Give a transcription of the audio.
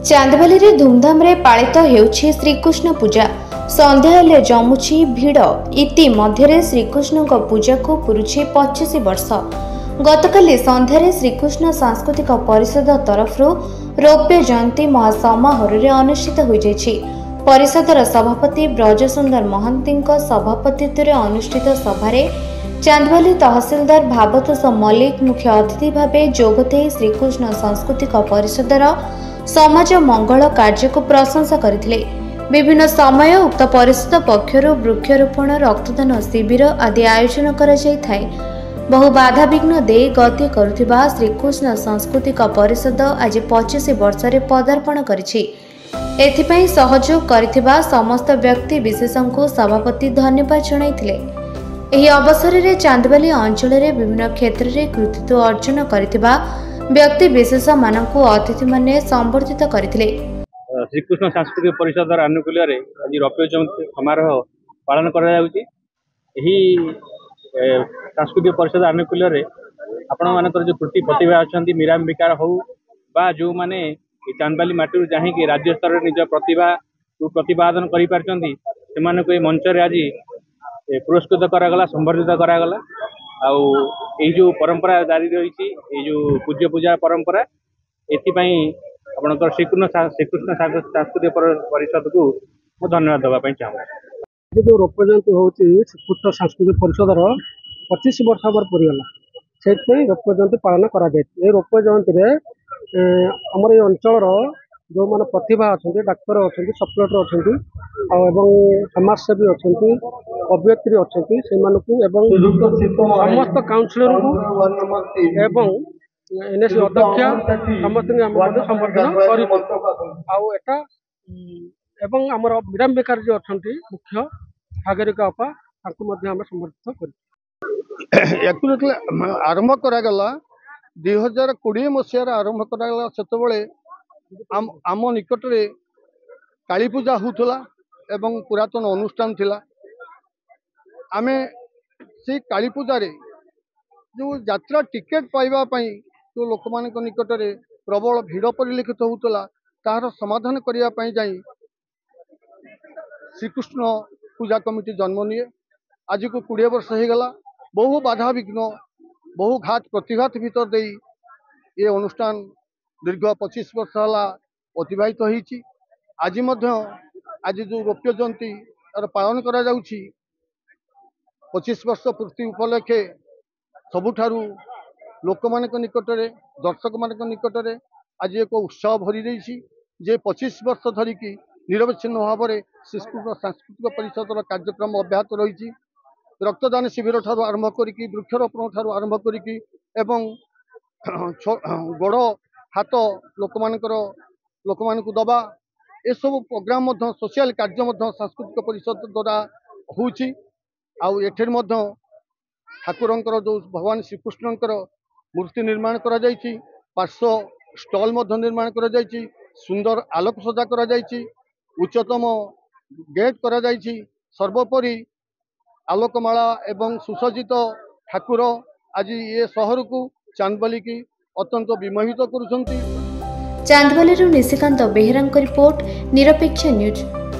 चांदबाली रे धूमधाम रे पालित हेउछि श्रीकृष्ण पूजा। संध्या हेले जमुछि भिड़। इति मध्यरे श्रीकृष्ण पूजा को पुरुछि 25 वर्ष। गतकाली संध्यारे श्रीकृष्ण सांस्कृतिक परिषद तरफरु रौप्य जयंती महासमारोह अनुष्ठित हो जाइछि। परिषदर सभापति ब्रजसुंदर महंती सभापतित्व में अनुष्ठित सभारे चांदबाली तहसीलदार भावतोष मल्लिक मुख्य अतिथि भावे जोगदे श्रीकृष्ण सांस्कृतिक परिषदर समाज मंगल कार्य को प्रशंसा करथिले। विभिन्न समय उक्त परिषद पक्षर वृक्षरोपण रक्तदान शिविर आदि आयोजन करा जायथाय। बहु बाधा विघ्न दे गति करुथिबा श्रीकृष्ण सांस्कृतिक परिषद आज 25 वर्ष रे पदार्पण करिछि। एथिपई सहयोग करिथिबा समस्त व्यक्ति विशेषଙ୍କୁ सभापति धन्यवाद जणाइथिले। एही अवसर रे चांदबाली अंचल रे विभिन्न क्षेत्र रे कृतित्व अर्जन करिथिबा व्यक्ति विशेष मानकु अतिथि माने संबर्धित करथिले। श्रीकृष्ण सांस्कृतिक परिषद आनुकूल्य रे आज रौप्य जयंती समारोह पालन करा जाउची। एही सांस्कृतिक परिषद आनुकूल्य रे आपण मानकर जो कृति प्रतिभा अछंती मीरांबिकार हो बा जो माने चांदबाली माटी जाहि कि राज्य स्तर रे निज प्रतिभा प्रतिपादन करि पारचंती से माने को मंच रे आज पुरस्कृत करागला संबर्धित करागला। आउ एई जो परंपरा जारी रही जो पूज्य पूजा परंपरा एथिपाई आपनकर श्रीकृष्ण सांस्कृतिक परिषद को मु धन्यवाद देवाई चाहूँ। जो रौप्य जयंती हूँ श्रीकृष्ण सांस्कृतिक परिषदर 25 वर्ष आवर पड़गला से रौप्य जयंती पालन करा रौप्य जयंती आमर ये अंचल जो मैंने प्रतिभा अच्छा डाक्तर अच्छा सप्लेटर अच्छा समाजसेवी अच्छा अभियत्री अच्छा समस्त काउंसिलर को एनएससी अध्यक्ष समस्त संबर्धन कर आमर विराम बेकार जो अच्छा मुख्य सागरिका अपा संबर्धित कर आरंभ करागला 2020 मसीह आरंभ करागला से आम निकट रे काली पूजा होतला एवं पुरातन अनुष्ठान थिला। आमे से काली पूजा रे जो यात्रा टिकेट पाइबा पई जो लोक मान निकट रे प्रबल भीड़ परिलक्षित होतला तार समाधान करिया पई जाई श्रीकृष्ण पूजा कमिटी जन्म निये। आज को 20 वर्ष हो गला। बहु बाधा विघ्न बहु घात प्रतिघात भीतर दे ये अनुष्ठान दीर्घ 25 वर्ष है अतिबाहित होती। आज जो रौप्य जयंती पालन करा जाउछि 25 वर्ष पूर्ति उपलक्षे सबुठारु लोक मान निकट रे दर्शक मान निकट रे आज एक उत्साह भरी रही जे 25 वर्ष धरिकी निरवच्छिन्न भाव में श्रीकृष्ण सांस्कृतिक परिषद कार्यक्रम अब्याहत रही। रक्तदान शिविर ठारू आरंभ करिकी वृक्षरोपण ठारू आरंभ करिकी एवं गोड़ हाथ लोक मानक दबा ए सब प्रोग्राम सोशल कार्य सांस्कृतिक परिषद द्वारा होउछि। आउ एठेर ठाकुरंकर जो भगवान श्रीकृष्णंकर मूर्ति निर्माण करा जायछि, पार्श्व स्टॉल निर्माण करा जायछि, सुंदर आलोक सजा करा जायछि, उच्चतम गेट करा जायछि। सर्वोपरि आलोकमाला एवं सुसज्जित ठाकुर आज ये शहर को चांदबाली की अत्यंत विमोहित करुछंती। चांदबाली निशिकांत बेहेरा रिपोर्ट निरपेक्ष न्यूज।